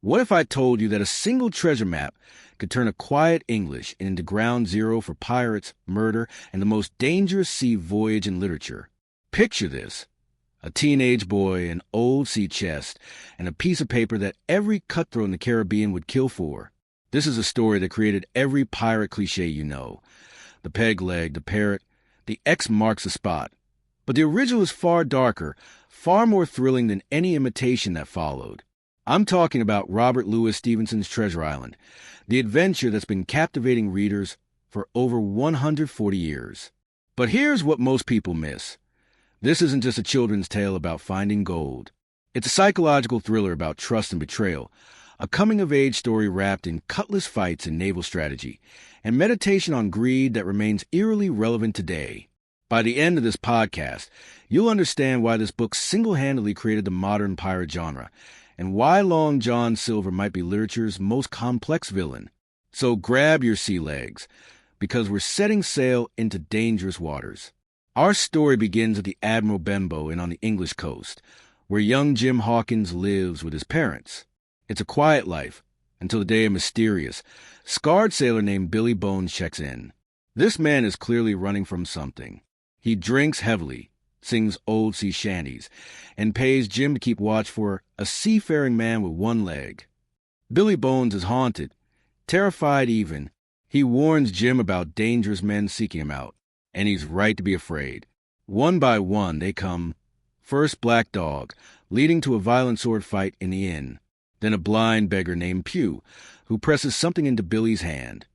What if I told you that a single treasure map could turn a quiet English into ground zero for pirates, murder, and the most dangerous sea voyage in literature? Picture this. A teenage boy, an old sea chest, and a piece of paper that every cutthroat in the Caribbean would kill for. This is a story that created every pirate cliche you know. The peg leg, the parrot, the X marks the spot. But the original is far darker, far more thrilling than any imitation that followed. I'm talking about Robert Louis Stevenson's Treasure Island, the adventure that's been captivating readers for over 140 years. But here's what most people miss. This isn't just a children's tale about finding gold. It's a psychological thriller about trust and betrayal, a coming-of-age story wrapped in cutlass fights and naval strategy, and meditation on greed that remains eerily relevant today. By the end of this podcast, you'll understand why this book single-handedly created the modern pirate genre, and why Long John Silver might be literature's most complex villain. So grab your sea legs, because we're setting sail into dangerous waters. Our story begins at the Admiral Benbow and on the English coast, where young Jim Hawkins lives with his parents. It's a quiet life, until the day a mysterious, scarred sailor named Billy Bones checks in. This man is clearly running from something. He drinks heavily, sings old sea shanties, and pays Jim to keep watch for a seafaring man with one leg. Billy Bones is haunted, terrified even. He warns Jim about dangerous men seeking him out, and he's right to be afraid. One by one they come. First Black Dog, leading to a violent sword fight in the inn. Then a blind beggar named Pew, who presses something into Billy's hand.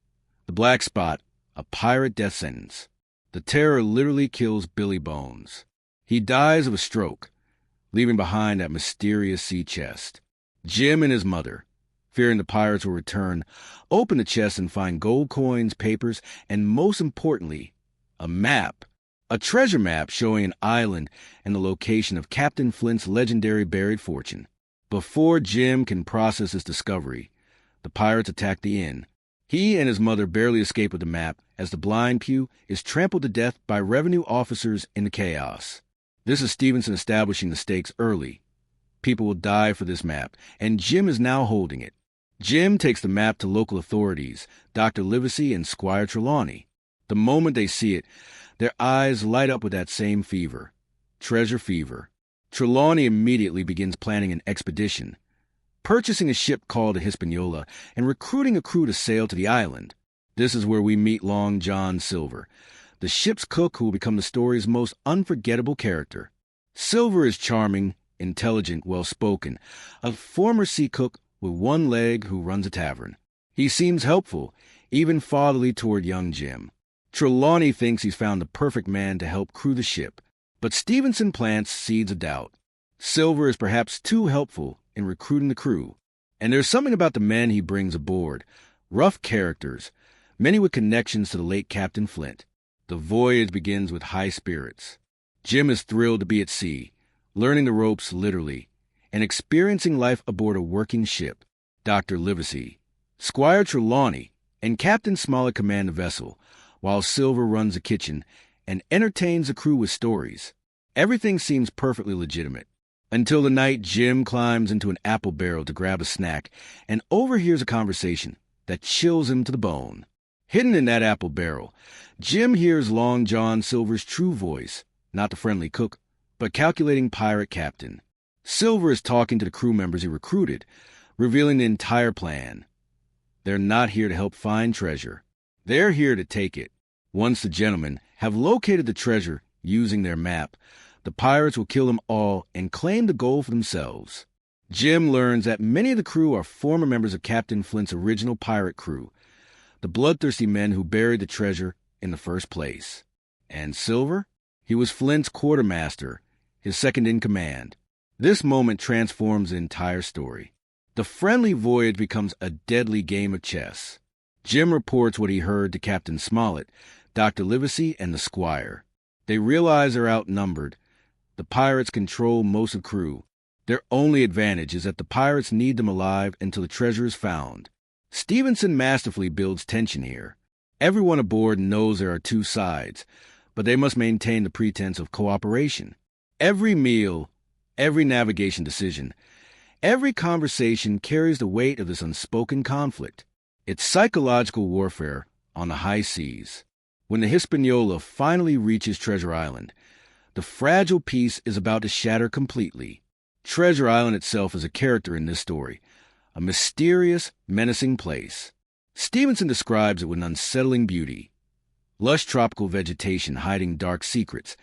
The Black Spot, a pirate death sentence. The terror literally kills Billy Bones. He dies of a stroke, leaving behind that mysterious sea chest. Jim and his mother, fearing the pirates will return, open the chest and find gold coins, papers, and most importantly, a map. A treasure map showing an island and the location of Captain Flint's legendary buried fortune. Before Jim can process his discovery, the pirates attack the inn. He and his mother barely escape with the map as the blind Pew is trampled to death by revenue officers in the chaos. This is Stevenson establishing the stakes early. People will die for this map, and Jim is now holding it. Jim takes the map to local authorities, Dr. Livesey and Squire Trelawney. The moment they see it, their eyes light up with that same fever. Treasure fever. Trelawney immediately begins planning an expedition, purchasing a ship called the Hispaniola and recruiting a crew to sail to the island. This is where we meet Long John Silver, the ship's cook who will become the story's most unforgettable character. Silver is charming, intelligent, well-spoken, a former sea cook with one leg who runs a tavern. He seems helpful, even fatherly toward young Jim. Trelawney thinks he's found the perfect man to help crew the ship, but Stevenson plants seeds of doubt. Silver is perhaps too helpful in recruiting the crew, and there's something about the men he brings aboard, rough characters, many with connections to the late Captain Flint. The voyage begins with high spirits. Jim is thrilled to be at sea, learning the ropes literally, and experiencing life aboard a working ship. Dr. Livesey, Squire Trelawney, and Captain Smollett command the vessel, while Silver runs the kitchen and entertains the crew with stories. Everything seems perfectly legitimate, until the night Jim climbs into an apple barrel to grab a snack and overhears a conversation that chills him to the bone. Hidden in that apple barrel, Jim hears Long John Silver's true voice, not the friendly cook, but calculating pirate captain. Silver is talking to the crew members he recruited, revealing the entire plan. They're not here to help find treasure. They're here to take it. Once the gentlemen have located the treasure using their map, the pirates will kill them all and claim the gold for themselves. Jim learns that many of the crew are former members of Captain Flint's original pirate crew, the bloodthirsty men who buried the treasure in the first place. And Silver? He was Flint's quartermaster, his second in command. This moment transforms the entire story. The friendly voyage becomes a deadly game of chess. Jim reports what he heard to Captain Smollett, Dr. Livesey, and the Squire. They realize they're outnumbered. The pirates control most of the crew. Their only advantage is that the pirates need them alive until the treasure is found. Stevenson masterfully builds tension here. Everyone aboard knows there are two sides, but they must maintain the pretense of cooperation. Every meal, every navigation decision, Every conversation carries the weight of this unspoken conflict. It's psychological warfare on the high seas. When the Hispaniola finally reaches Treasure Island, the fragile peace is about to shatter completely. Treasure Island itself is a character in this story, a mysterious, menacing place. Stevenson describes it with an unsettling beauty. Lush tropical vegetation hiding dark secrets,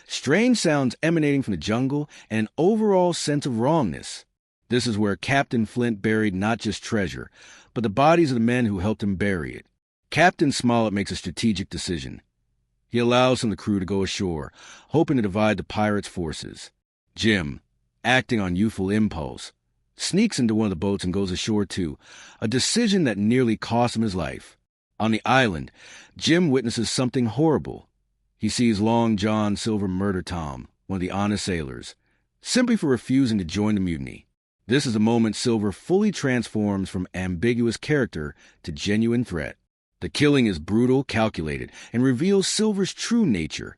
strange sounds emanating from the jungle, and an overall sense of wrongness. This is where Captain Flint buried not just treasure, but the bodies of the men who helped him bury it. Captain Smollett makes a strategic decision. He allows some of the crew to go ashore, hoping to divide the pirates' forces. Jim, acting on youthful impulse, sneaks into one of the boats and goes ashore too, a decision that nearly cost him his life. On the island, Jim witnesses something horrible. He sees Long John Silver murder Tom, one of the honest sailors, simply for refusing to join the mutiny. This is the moment Silver fully transforms from ambiguous character to genuine threat. The killing is brutal, calculated, and reveals Silver's true nature.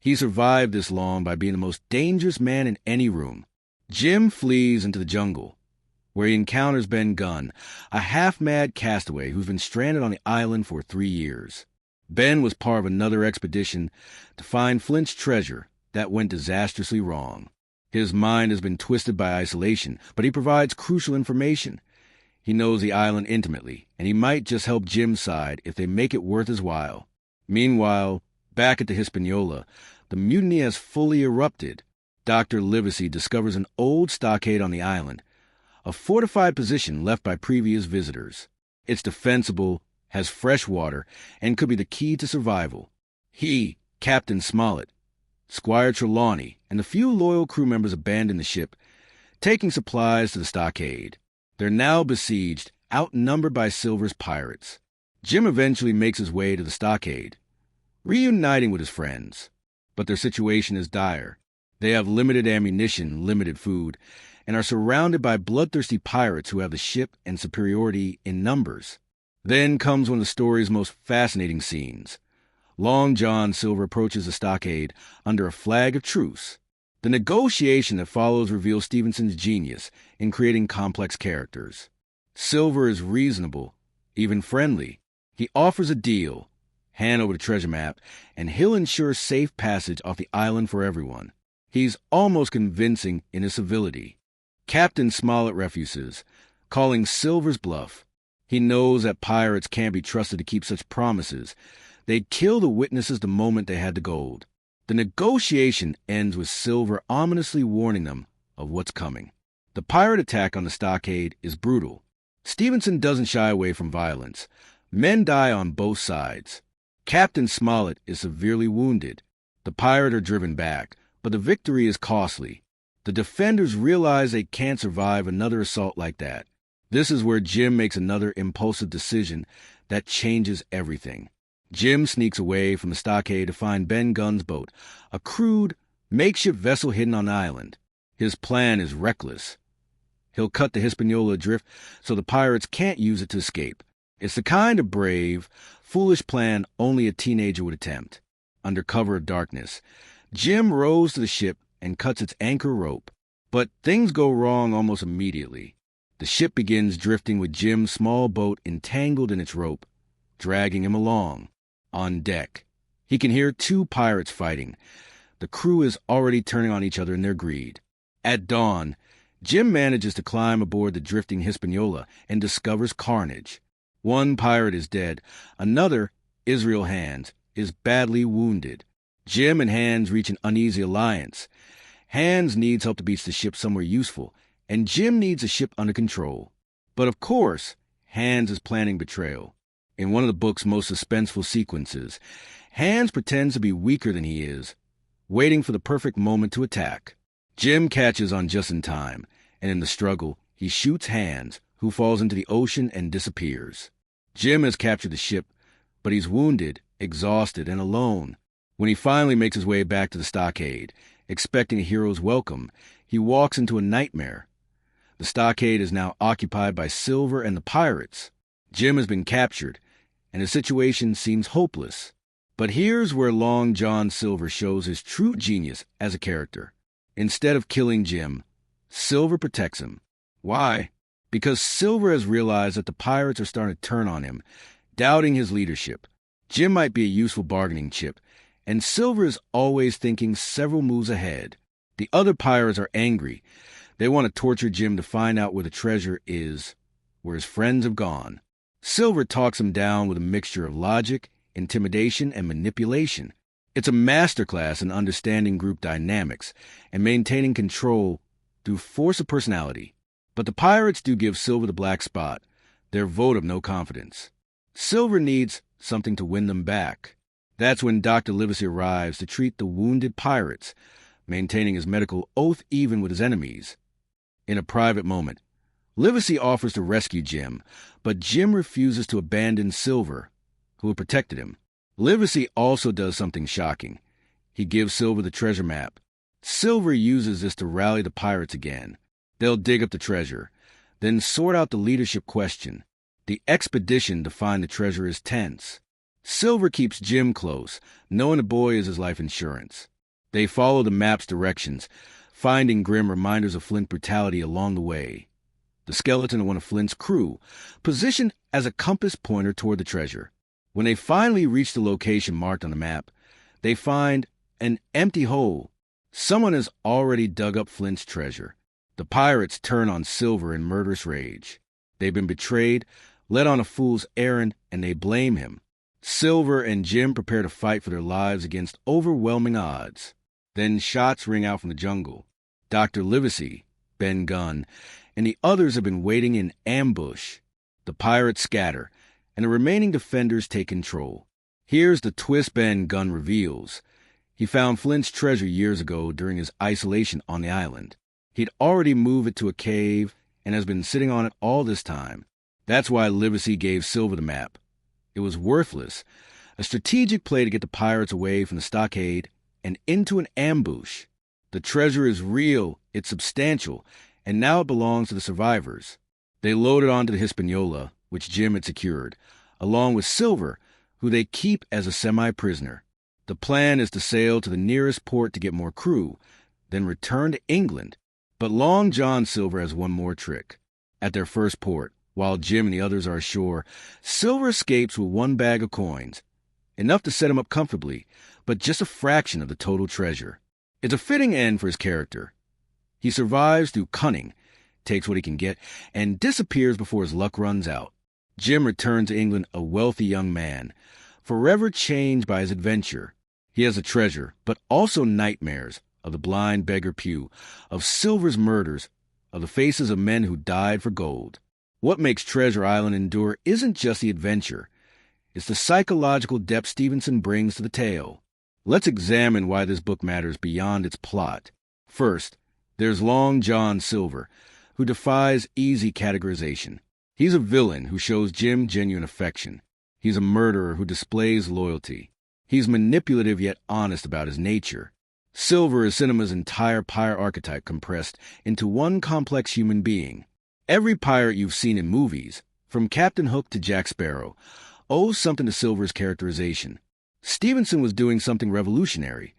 He survived this long by being the most dangerous man in any room. Jim flees into the jungle, where he encounters Ben Gunn, a half-mad castaway who's been stranded on the island for 3 years. Ben was part of another expedition to find Flint's treasure that went disastrously wrong. His mind has been twisted by isolation, but he provides crucial information. He knows the island intimately, and he might just help Jim's side if they make it worth his while. Meanwhile, back at the Hispaniola, the mutiny has fully erupted. Dr. Livesey discovers an old stockade on the island, a fortified position left by previous visitors. It's defensible, has fresh water, and could be the key to survival. He, Captain Smollett, Squire Trelawney, and the few loyal crew members abandon the ship, taking supplies to the stockade. They're now besieged, outnumbered by Silver's pirates. Jim eventually makes his way to the stockade, reuniting with his friends. But their situation is dire. They have limited ammunition, limited food, and are surrounded by bloodthirsty pirates who have the ship and superiority in numbers. Then comes one of the story's most fascinating scenes. Long John Silver approaches the stockade under a flag of truce. The negotiation that follows reveals Stevenson's genius in creating complex characters. Silver is reasonable, even friendly. He offers a deal, hand over the treasure map, and he'll ensure safe passage off the island for everyone. He's almost convincing in his civility. Captain Smollett refuses, calling Silver's bluff. He knows that pirates can't be trusted to keep such promises. They'd kill the witnesses the moment they had the gold. The negotiation ends with Silver ominously warning them of what's coming. The pirate attack on the stockade is brutal. Stevenson doesn't shy away from violence. Men die on both sides. Captain Smollett is severely wounded. The pirates are driven back, but the victory is costly. The defenders realize they can't survive another assault like that. This is where Jim makes another impulsive decision that changes everything. Jim sneaks away from the stockade to find Ben Gunn's boat, a crude, makeshift vessel hidden on the island. His plan is reckless. He'll cut the Hispaniola adrift so the pirates can't use it to escape. It's the kind of brave, foolish plan only a teenager would attempt. Under cover of darkness, Jim rows to the ship and cuts its anchor rope. But things go wrong almost immediately. The ship begins drifting with Jim's small boat entangled in its rope, dragging him along. On deck, he can hear 2 pirates fighting. The crew is already turning on each other in their greed. At dawn, Jim manages to climb aboard the drifting Hispaniola and discovers carnage. 1 pirate is dead. Another, Israel Hands, is badly wounded. Jim and Hands reach an uneasy alliance. Hands needs help to beach the ship somewhere useful, and Jim needs a ship under control. But of course, Hands is planning betrayal. In one of the book's most suspenseful sequences, Hands pretends to be weaker than he is, waiting for the perfect moment to attack. Jim catches on just in time, and in the struggle, he shoots Hands, who falls into the ocean and disappears. Jim has captured the ship, but he's wounded, exhausted, and alone. When he finally makes his way back to the stockade, expecting a hero's welcome, he walks into a nightmare. The stockade is now occupied by Silver and the pirates. Jim has been captured, and the situation seems hopeless. But here's where Long John Silver shows his true genius as a character. Instead of killing Jim, Silver protects him. Why? Because Silver has realized that the pirates are starting to turn on him, doubting his leadership. Jim might be a useful bargaining chip, and Silver is always thinking several moves ahead. The other pirates are angry. They want to torture Jim to find out where the treasure is, where his friends have gone. Silver talks him down with a mixture of logic, intimidation, and manipulation. It's a masterclass in understanding group dynamics and maintaining control through force of personality. But the pirates do give Silver the black spot, their vote of no confidence. Silver needs something to win them back. That's when Dr. Livesey arrives to treat the wounded pirates, maintaining his medical oath even with his enemies. In a private moment, Livesey offers to rescue Jim, but Jim refuses to abandon Silver, who had protected him. Livesey also does something shocking. He gives Silver the treasure map. Silver uses this to rally the pirates again. They'll dig up the treasure, then sort out the leadership question. The expedition to find the treasure is tense. Silver keeps Jim close, knowing the boy is his life insurance. They follow the map's directions, finding grim reminders of Flint's brutality along the way. The skeleton of one of Flint's crew, positioned as a compass pointer toward the treasure. When they finally reach the location marked on the map, they find an empty hole. Someone has already dug up Flint's treasure. The pirates turn on Silver in murderous rage. They've been betrayed, led on a fool's errand, and they blame him. Silver and Jim prepare to fight for their lives against overwhelming odds. Then shots ring out from the jungle. Dr. Livesey, Ben Gunn, and the others have been waiting in ambush. The pirates scatter, and the remaining defenders take control. Here's the twist Ben Gunn reveals. He found Flint's treasure years ago during his isolation on the island. He'd already moved it to a cave and has been sitting on it all this time. That's why Livesey gave Silver the map. It was worthless, a strategic play to get the pirates away from the stockade and into an ambush. The treasure is real, it's substantial, and now it belongs to the survivors. They load it onto the Hispaniola, which Jim had secured, along with Silver, who they keep as a semi-prisoner. The plan is to sail to the nearest port to get more crew, then return to England. But Long John Silver has one more trick. At their first port, while Jim and the others are ashore, Silver escapes with one bag of coins, enough to set him up comfortably, but just a fraction of the total treasure. It's a fitting end for his character. He survives through cunning, takes what he can get, and disappears before his luck runs out. Jim returns to England a wealthy young man, forever changed by his adventure. He has a treasure, but also nightmares of the blind beggar pew, of Silver's murders, of the faces of men who died for gold. What makes Treasure Island endure isn't just the adventure. It's the psychological depth Stevenson brings to the tale. Let's examine why this book matters beyond its plot. First, there's Long John Silver, who defies easy categorization. He's a villain who shows Jim genuine affection. He's a murderer who displays loyalty. He's manipulative yet honest about his nature. Silver is cinema's entire pirate archetype compressed into one complex human being. Every pirate you've seen in movies, from Captain Hook to Jack Sparrow, owes something to Silver's characterization. Stevenson was doing something revolutionary,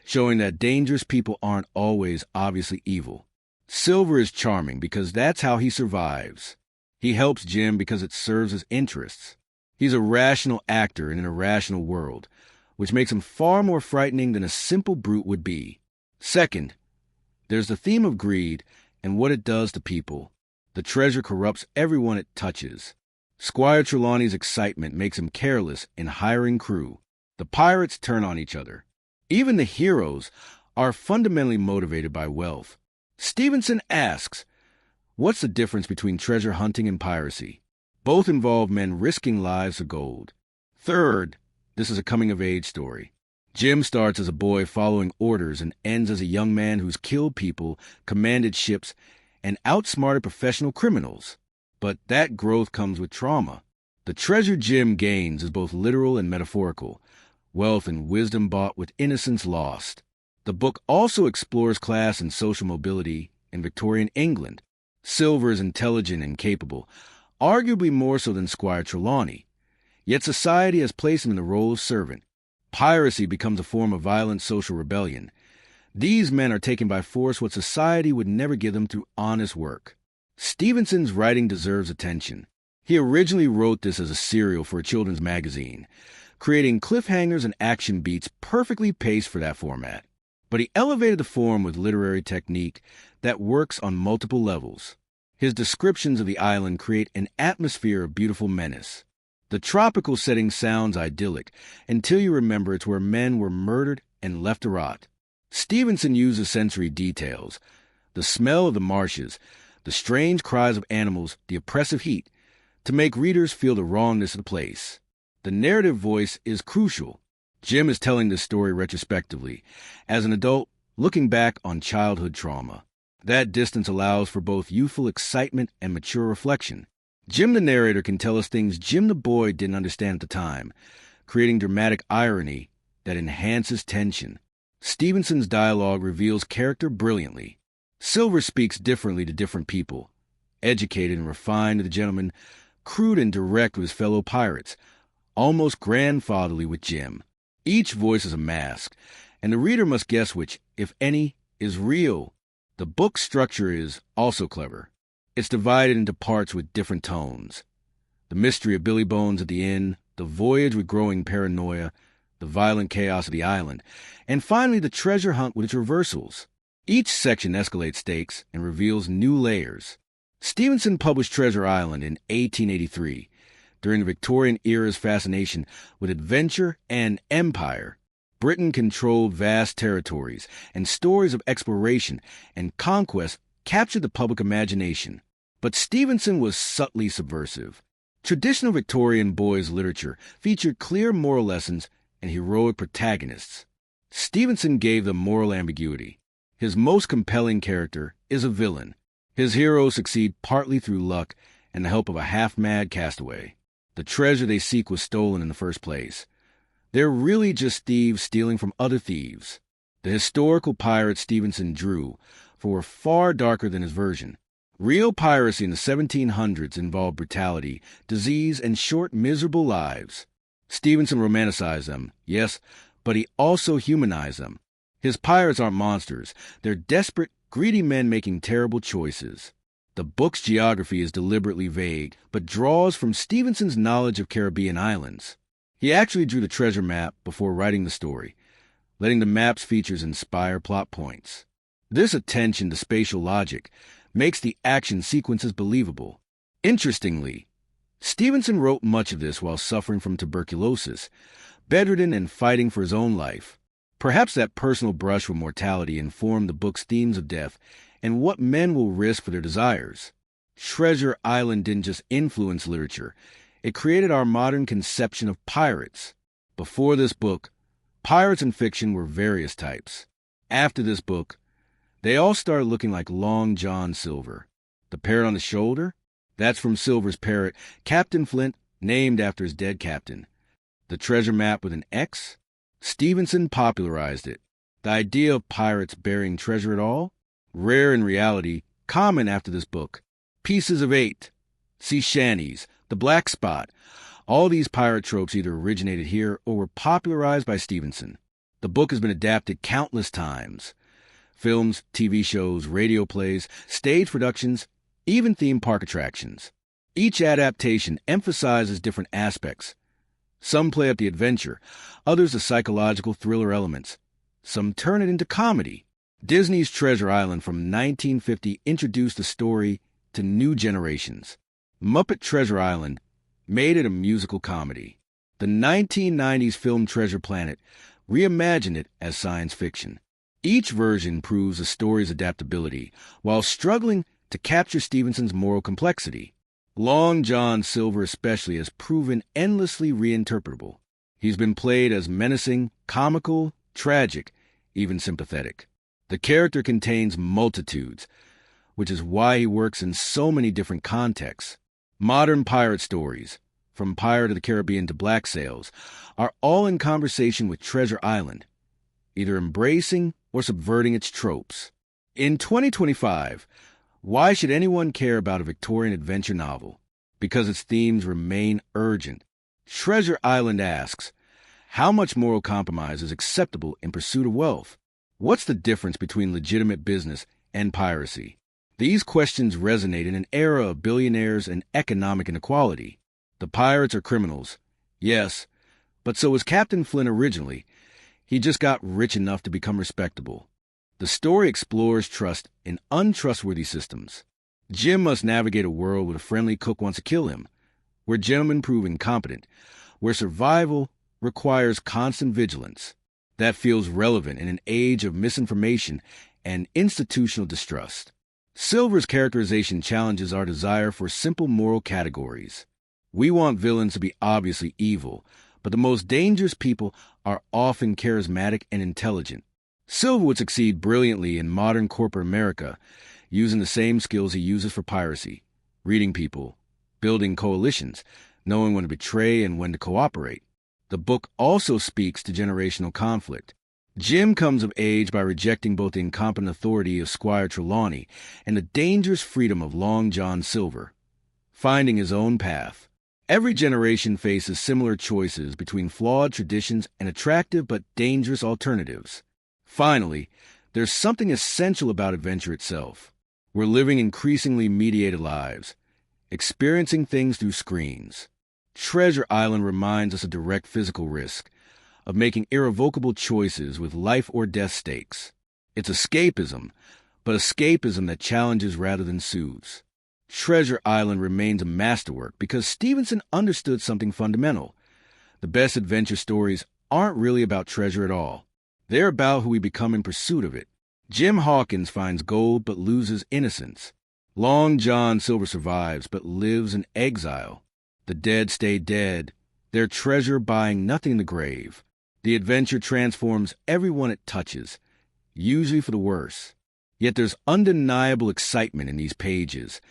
showing that dangerous people aren't always obviously evil. Silver is charming because that's how he survives. He helps Jim because it serves his interests. He's a rational actor in an irrational world, which makes him far more frightening than a simple brute would be. Second, there's the theme of greed and what it does to people. The treasure corrupts everyone it touches. Squire Trelawney's excitement makes him careless in hiring crew. The pirates turn on each other. Even the heroes are fundamentally motivated by wealth. Stevenson asks, what's the difference between treasure hunting and piracy? Both involve men risking lives for gold. Third, this is a coming-of-age story. Jim starts as a boy following orders and ends as a young man who's killed people, commanded ships, and outsmarted professional criminals. But that growth comes with trauma. The treasure Jim gains is both literal and metaphorical, wealth and wisdom bought with innocence lost. The book also explores class and social mobility in Victorian England. Silver is intelligent and capable, arguably more so than Squire Trelawney. Yet society has placed him in the role of servant. Piracy becomes a form of violent social rebellion. These men are taken by force what society would never give them through honest work. Stevenson's writing deserves attention. He originally wrote this as a serial for a children's magazine, creating cliffhangers and action beats perfectly paced for that format. But he elevated the form with literary technique that works on multiple levels. His descriptions of the island create an atmosphere of beautiful menace. The tropical setting sounds idyllic until you remember it's where men were murdered and left to rot. Stevenson uses sensory details, the smell of the marshes, the strange cries of animals, the oppressive heat, to make readers feel the wrongness of the place. The narrative voice is crucial. Jim is telling this story retrospectively, as an adult looking back on childhood trauma. That distance allows for both youthful excitement and mature reflection. Jim the narrator can tell us things Jim the boy didn't understand at the time, creating dramatic irony that enhances tension. Stevenson's dialogue reveals character brilliantly. Silver speaks differently to different people. Educated and refined to the gentleman, crude and direct with his fellow pirates, almost grandfatherly with Jim. Each voice is a mask, and the reader must guess which, if any, is real. The book's structure is also clever. It's divided into parts with different tones. The mystery of Billy Bones at the inn, the voyage with growing paranoia, the violent chaos of the island, and finally the treasure hunt with its reversals. Each section escalates stakes and reveals new layers. Stevenson published Treasure Island in 1883, during the Victorian era's fascination with adventure and empire. Britain controlled vast territories, and stories of exploration and conquest captured the public imagination. But Stevenson was subtly subversive. Traditional Victorian boys' literature featured clear moral lessons and heroic protagonists. Stevenson gave them moral ambiguity. His most compelling character is a villain. His heroes succeed partly through luck and the help of a half-mad castaway. The treasure they seek was stolen in the first place. They're really just thieves stealing from other thieves. The historical pirates Stevenson drew were far darker than his version. Real piracy in the 1700s involved brutality, disease, and short, miserable lives. Stevenson romanticized them, yes, but he also humanized them. His pirates aren't monsters. They're desperate, greedy men making terrible choices. The book's geography is deliberately vague, but draws from Stevenson's knowledge of Caribbean islands. He actually drew the treasure map before writing the story, letting the map's features inspire plot points. This attention to spatial logic makes the action sequences believable. Interestingly, Stevenson wrote much of this while suffering from tuberculosis, bedridden and fighting for his own life. Perhaps that personal brush with mortality informed the book's themes of death and what men will risk for their desires. Treasure Island didn't just influence literature, it created our modern conception of pirates. Before this book, pirates in fiction were various types. After this book, they all started looking like Long John Silver. The parrot on the shoulder? That's from Silver's parrot, Captain Flint, named after his dead captain. The treasure map with an X? Stevenson popularized it. The idea of pirates bearing treasure at all? Rare in reality, common after this book. Pieces of Eight, sea shanties, the black spot. All these pirate tropes either originated here or were popularized by Stevenson. The book has been adapted countless times. Films, TV shows, radio plays, stage productions, even theme park attractions. Each adaptation emphasizes different aspects. Some play up the adventure, others the psychological thriller elements. Some turn it into comedy. Disney's Treasure Island from 1950 introduced the story to new generations. Muppet Treasure Island made it a musical comedy. The 1990s film Treasure Planet reimagined it as science fiction. Each version proves a story's adaptability, while struggling to capture Stevenson's moral complexity. Long John Silver especially has proven endlessly reinterpretable. He's been played as menacing, comical, tragic, even sympathetic. The character contains multitudes, which is why he works in so many different contexts. Modern pirate stories, from Pirate of the Caribbean to Black Sails, are all in conversation with Treasure Island, either embracing or subverting its tropes. In 2025, why should anyone care about a Victorian adventure novel? Because its themes remain urgent. Treasure Island asks, how much moral compromise is acceptable in pursuit of wealth? What's the difference between legitimate business and piracy? These questions resonate in an era of billionaires and economic inequality. The pirates are criminals, yes, but so was Captain Flint originally. He just got rich enough to become respectable. The story explores trust in untrustworthy systems. Jim must navigate a world where a friendly cook wants to kill him, where gentlemen prove incompetent, where survival requires constant vigilance. That feels relevant in an age of misinformation and institutional distrust. Silver's characterization challenges our desire for simple moral categories. We want villains to be obviously evil, but the most dangerous people are often charismatic and intelligent. Silver would succeed brilliantly in modern corporate America, using the same skills he uses for piracy: reading people, building coalitions, knowing when to betray and when to cooperate. The book also speaks to generational conflict. Jim comes of age by rejecting both the incompetent authority of Squire Trelawney and the dangerous freedom of Long John Silver, finding his own path. Every generation faces similar choices between flawed traditions and attractive but dangerous alternatives. Finally, there's something essential about adventure itself. We're living increasingly mediated lives, experiencing things through screens. Treasure Island reminds us of direct physical risk, of making irrevocable choices with life or death stakes. It's escapism, but escapism that challenges rather than soothes. Treasure Island remains a masterwork because Stevenson understood something fundamental. The best adventure stories aren't really about treasure at all. They're about who we become in pursuit of it. Jim Hawkins finds gold but loses innocence. Long John Silver survives but lives in exile. The dead stay dead, their treasure buying nothing in the grave. The adventure transforms everyone it touches, usually for the worse. Yet there's undeniable excitement in these pages.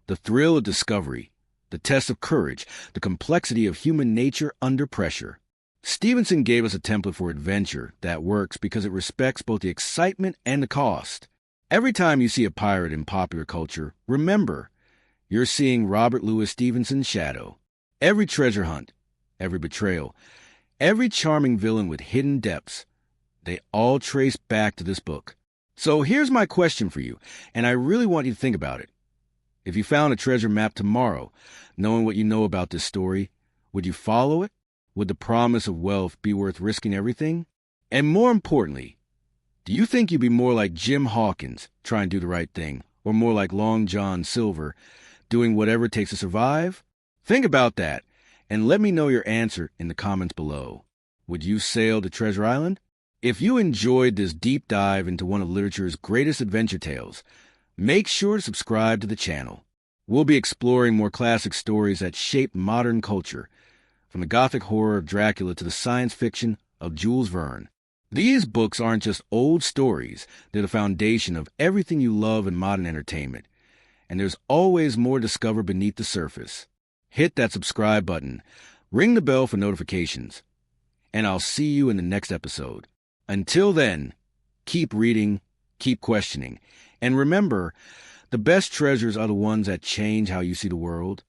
The thrill of discovery, the test of courage, the complexity of human nature under pressure. Stevenson gave us a template for adventure that works because it respects both the excitement and the cost. Every time you see a pirate in popular culture, remember, you're seeing Robert Louis Stevenson's shadow. Every treasure hunt, every betrayal, every charming villain with hidden depths, they all trace back to this book. So here's my question for you, and I really want you to think about it. If you found a treasure map tomorrow, knowing what you know about this story, would you follow it? Would the promise of wealth be worth risking everything? And more importantly, do you think you'd be more like Jim Hawkins, trying to do the right thing, or more like Long John Silver, doing whatever it takes to survive? Think about that, and let me know your answer in the comments below. Would you sail to Treasure Island? If you enjoyed this deep dive into one of literature's greatest adventure tales, make sure to subscribe to the channel. We'll be exploring more classic stories that shaped modern culture, from the gothic horror of Dracula to the science fiction of Jules Verne. These books aren't just old stories, they're the foundation of everything you love in modern entertainment. And there's always more to discover beneath the surface. Hit that subscribe button, ring the bell for notifications, and I'll see you in the next episode. Until then, keep reading, keep questioning, and remember, the best treasures are the ones that change how you see the world.